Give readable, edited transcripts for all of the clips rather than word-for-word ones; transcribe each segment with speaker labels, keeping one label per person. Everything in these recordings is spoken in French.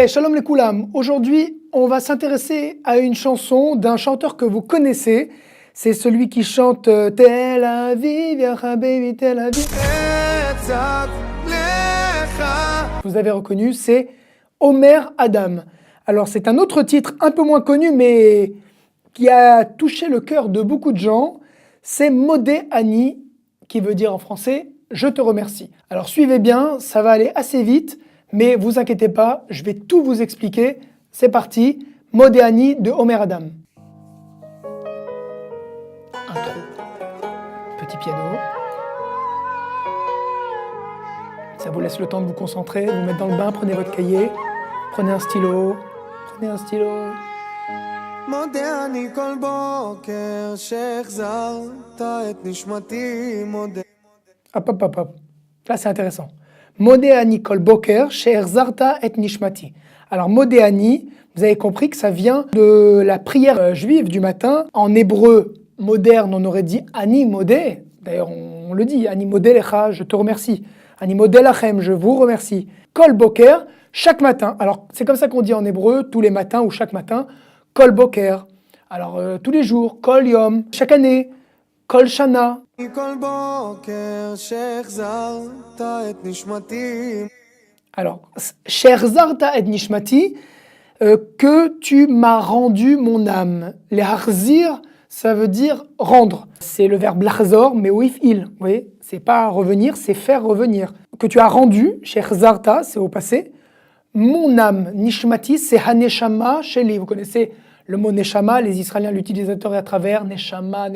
Speaker 1: Shalom les koulam. Aujourd'hui, on va s'intéresser à une chanson d'un chanteur que vous connaissez. C'est celui qui chante Tel Aviv, ya habibi Tel Aviv. Vous avez reconnu, c'est Omer Adam. Alors c'est un autre titre un peu moins connu, mais qui a touché le cœur de beaucoup de gens. C'est Modé Ani, qui veut dire en français « Je te remercie ». Alors suivez bien, ça va aller assez vite. Mais vous inquiétez pas, je vais tout vous expliquer. C'est parti, Modé Ani de Omer Adam. Intro. Petit piano. Ça vous laisse le temps de vous concentrer, vous mettre dans le bain, prenez votre cahier, prenez un stylo,
Speaker 2: מודה אני כל בוקר שהחזרת את נשמתי מודה.
Speaker 1: Hop. Là c'est intéressant. Modé Ani kol boker she'erzarta et nishmati. Alors Modé Ani, vous avez compris que ça vient de la prière juive du matin. En hébreu moderne, on aurait dit Ani Modé. D'ailleurs, on le dit, Ani Modé lecha, je te remercie. Ani Modé lachem, je vous remercie. Kol boker, chaque matin. Alors c'est comme ça qu'on dit en hébreu, tous les matins ou chaque matin. Kol boker. Alors tous les jours, kol yom, chaque année. Kol shana. Alors, she'erzarta et nishmati, que tu m'as rendu mon âme. Les harzir, ça veut dire rendre. C'est le verbe lachzor, mais oif il. Vous voyez, c'est pas revenir, c'est faire revenir. Que tu as rendu, she'erzarta, c'est au passé. Mon âme, nishmati, c'est haneshama sheli. Vous connaissez le mot neshama, les Israéliens l'utilisent à travers neshama.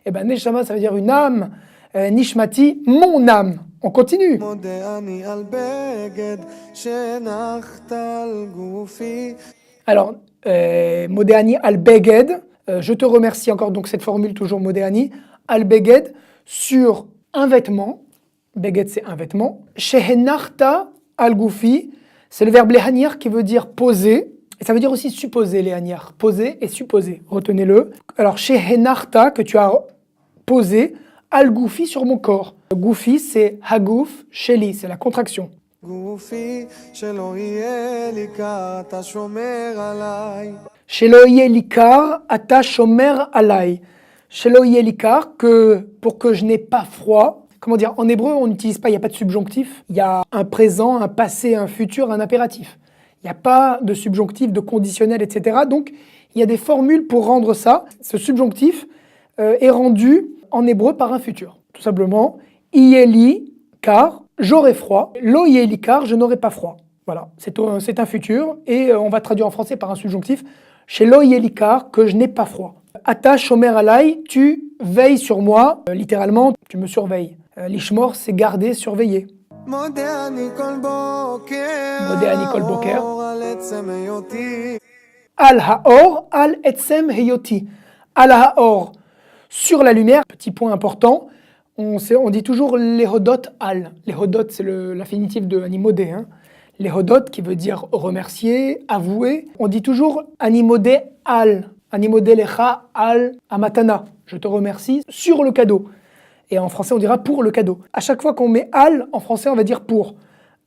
Speaker 1: Eh bien, neshama, ça veut dire une âme. Nishmati, mon âme. On continue. Alors, Modé Ani al-Beged, je te remercie encore, donc cette formule toujours Modé Ani, al-Beged, sur un vêtement. Beged, c'est un vêtement. Shehenachta al-Goufi, c'est le verbe lehanir qui veut dire poser. Et ça veut dire aussi supposer, lehanir. Poser et supposer. Retenez-le. Alors, shehenachta, que tu as posé, al-Goufi sur mon corps. Goufi, c'est hagouf, sheli, c'est la contraction. Shelo yeh likar, ata shomer alay. Shelo yeh likar, que pour que je n'ai pas froid. Comment dire, en hébreu, on n'utilise pas, il n'y a pas de subjonctif. Il y a un présent, un passé, un futur, un impératif. Il n'y a pas de subjonctif, de conditionnel, etc. Donc, il y a des formules pour rendre ça. Ce subjonctif est rendu en hébreu par un futur. Tout simplement, Ieli, car j'aurai froid. Lo Ieli, car je n'aurai pas froid. Voilà, c'est un futur et on va traduire en français par un subjonctif. Chez Lo Ieli, car que je n'ai pas froid. Ata shomer alay, tu veilles sur moi. Littéralement, tu me surveilles. Lishmor, c'est garder, surveiller. Modé Ani kol boker. Al haor, al etzem heyoti. Al haor, sur la lumière. Petit point important, on dit toujours les hodot al. Les hodot, c'est l'infinitif de Ani Modé. Hein. Les hodot, qui veut dire remercier, avouer. On dit toujours Ani Modé al. Ani Modé lecha al amatana. Je te remercie sur le cadeau. Et en français, on dira pour le cadeau. À chaque fois qu'on met al, en français, on va dire pour.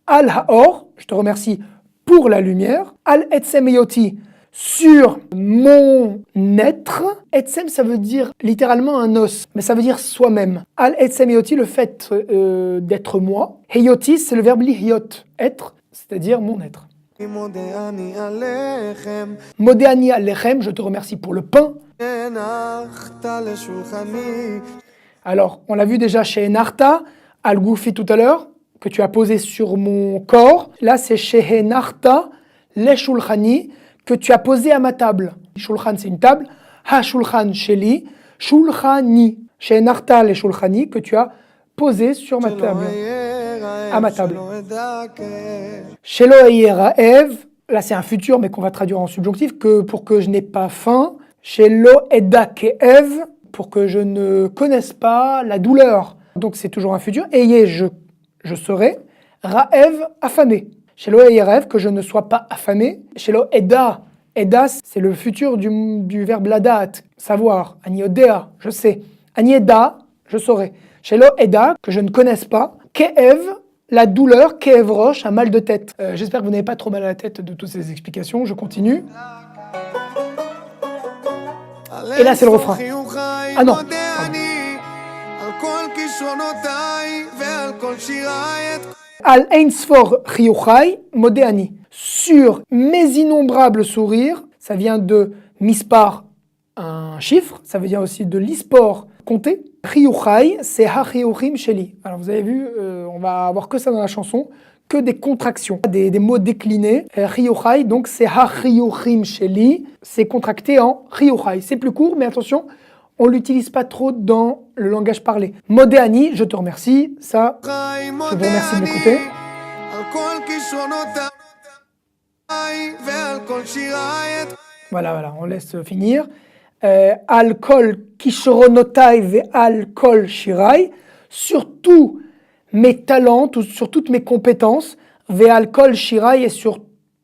Speaker 1: Al haor, je te remercie pour la lumière. Al etzem heyoti, sur mon être. Etzem, ça veut dire littéralement un os, mais ça veut dire soi-même. Al etzem heyoti, le fait d'être moi. Heyoti, c'est le verbe lihyot, être, c'est-à-dire mon être. Modé Ani alechem, je te remercie pour le pain. Alors, on l'a vu déjà chez Enarta, al-Goufi tout à l'heure, que tu as posé sur mon corps. Là, c'est chez Enarta, le shulchani, que tu as posé à ma table. Shulchan, c'est une table. Ha shulchan sheli, shulchani. Chez Enarta, le shulchani, que tu as posé sur ma table. À ma table. Shelo Eiraev, là c'est un futur, mais qu'on va traduire en subjonctif, que pour que je n'ai pas faim. Shelo Eda Keev, pour que je ne connaisse pas la douleur. Donc c'est toujours un futur. Eye, je serai. Raev, affamé. Shelo Eiraev, que je ne sois pas affamé. Shelo Eda, Eda, c'est le futur du verbe ladat, savoir. Ani Odea, je sais. Ani Eda, je saurai. Shelo Eda, que je ne connaisse pas. Keev, la douleur, kaev rosh, un mal de tête. J'espère que vous n'avez pas trop mal à la tête de toutes ces explications. Je continue. Et là, c'est le refrain. Ah non. Al einsfor chiyuchai modéani. Sur mes innombrables sourires, ça vient de mispar, un chiffre, ça veut dire aussi de l'ispor, compter. Chiyuchai, c'est ha-chiyuchim sheli. Alors vous avez vu, on va avoir que ça dans la chanson, que des contractions, des mots déclinés. Chiyuchai, donc c'est ha-chiyuchim sheli, c'est contracté en chiyuchai. C'est plus court, mais attention, on l'utilise pas trop dans le langage parlé. Modéani, je te remercie, ça, je vous remercie de m'écouter. Voilà, on laisse finir. Al kol kishronotai ve al kol shirai, sur tous mes talents, sur toutes mes compétences, ve al kol shirai, et sur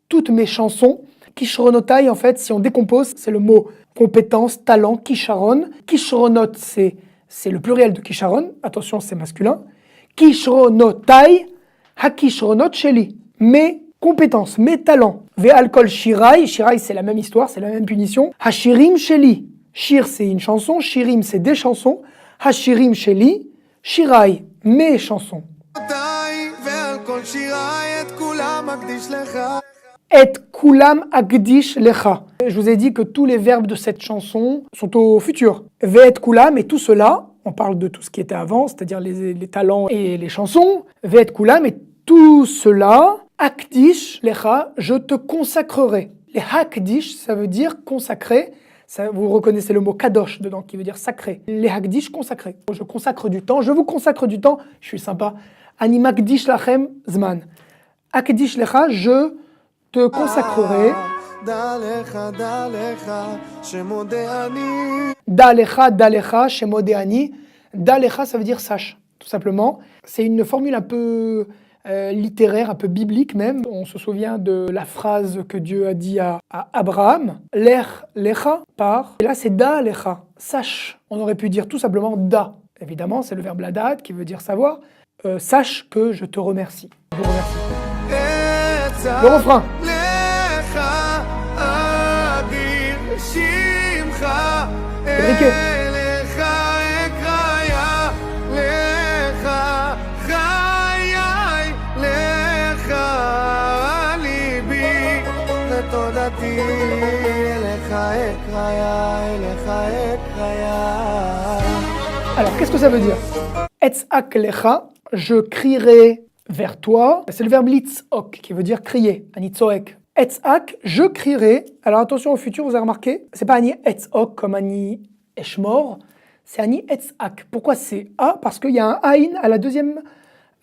Speaker 1: toutes mes chansons. Kishronotai, en fait, si on décompose, c'est le mot compétence, talent, kisharon. Kishronot, c'est le pluriel de kisharon, attention, c'est masculin. Kishronotai, ha kishronot sheli, mes compétences, mes talents. Ve'al kol shirai, shirai c'est la même histoire, c'est la même punition. Hashirim sheli, shir c'est une chanson, shirim c'est des chansons. Hashirim sheli, shirai, mes chansons. Et kulam agdish lecha. Je vous ai dit que tous les verbes de cette chanson sont au futur. Ve'et kulam, et tout cela, on parle de tout ce qui était avant, c'est-à-dire les talents et les chansons. Ve'et kulam, et tout cela, akdish lecha, je te consacrerai. Les hakdish, ça veut dire consacrer. Ça, vous reconnaissez le mot kadosh dedans, qui veut dire sacré. Les hakdish, consacré. Je consacre du temps, je vous consacre du temps. Je suis sympa. Ani makdish lachem zman. Akdish lecha, je te consacrerai. Dalecha, shemodéani. Dalecha, ça veut dire sache, tout simplement. C'est une formule un peu littéraire, un peu biblique même. On se souvient de la phrase que Dieu a dit à Abraham. Lecha, par. Et là, c'est dalecha, sache. On aurait pu dire tout simplement da. Évidemment, c'est le verbe ladat qui veut dire savoir. Sache que je te remercie. Je vous remercie. Le refrain. Briquet. Alors, qu'est-ce que ça veut dire? Etzak lecha, je crierai vers toi. C'est le verbe litzok qui veut dire crier. Anitzoek. Etzak, je crierai. Alors attention au futur, vous avez remarqué, c'est pas ani etzok comme ani eshmor, c'est ani etzak. Pourquoi c'est a? Parce qu'il y a un aïn à la deuxième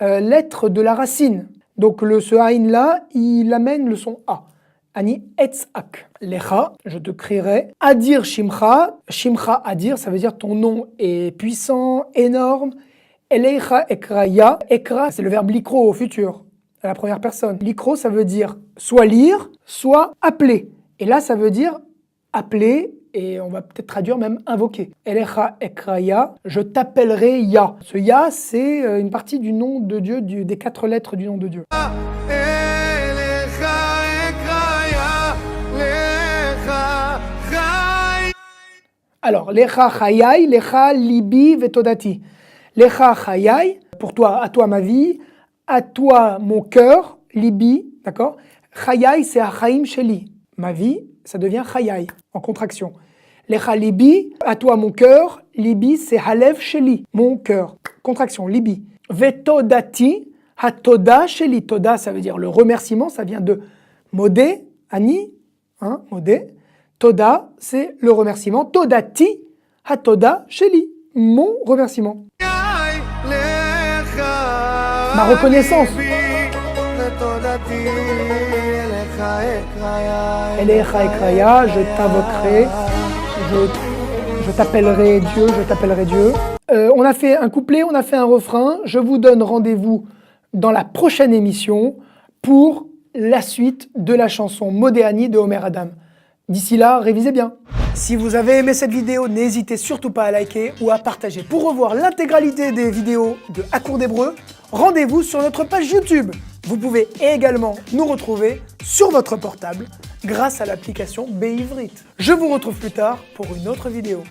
Speaker 1: lettre de la racine. Donc ce aïn là, il amène le son a. Ani etzak. Lecha, je te crierai. Adir shimcha. Shimcha adir, ça veut dire ton nom est puissant, énorme. Elecha ekraya. Ekra, c'est le verbe likro au futur, à la première personne. Likro, ça veut dire soit lire, soit appeler. Et là, ça veut dire appeler, et on va peut-être traduire même invoquer. Elecha ekraya, je t'appellerai Ya. Ce Ya, c'est une partie du nom de Dieu, des 4 lettres du nom de Dieu. Alors, lecha chayai, lecha libi vetodati. Lecha chayai, pour toi, à toi ma vie, à toi mon cœur, libi, d'accord? Chayai, c'est achaim sheli. Ma vie, ça devient chayai, en contraction. Lecha libi, à toi mon cœur, libi, c'est halev sheli, mon cœur. Contraction, libi. Vetodati, hatoda sheli. Toda, ça veut dire le remerciement, ça vient de modé, ani, hein, modé. Toda, c'est le remerciement. Todati, hatoda sheli, mon remerciement. Ma reconnaissance. Elecha ekraya, je t'invoquerai, je t'appellerai Dieu, je t'appellerai Dieu. On a fait un couplet, on a fait un refrain. Je vous donne rendez-vous dans la prochaine émission pour la suite de la chanson Modéani de Omer Adam. D'ici là, révisez bien. Si vous avez aimé cette vidéo, n'hésitez surtout pas à liker ou à partager. Pour revoir l'intégralité des vidéos de À court d'hébreu, rendez-vous sur notre page YouTube. Vous pouvez également nous retrouver sur votre portable grâce à l'application Béivrit. Je vous retrouve plus tard pour une autre vidéo.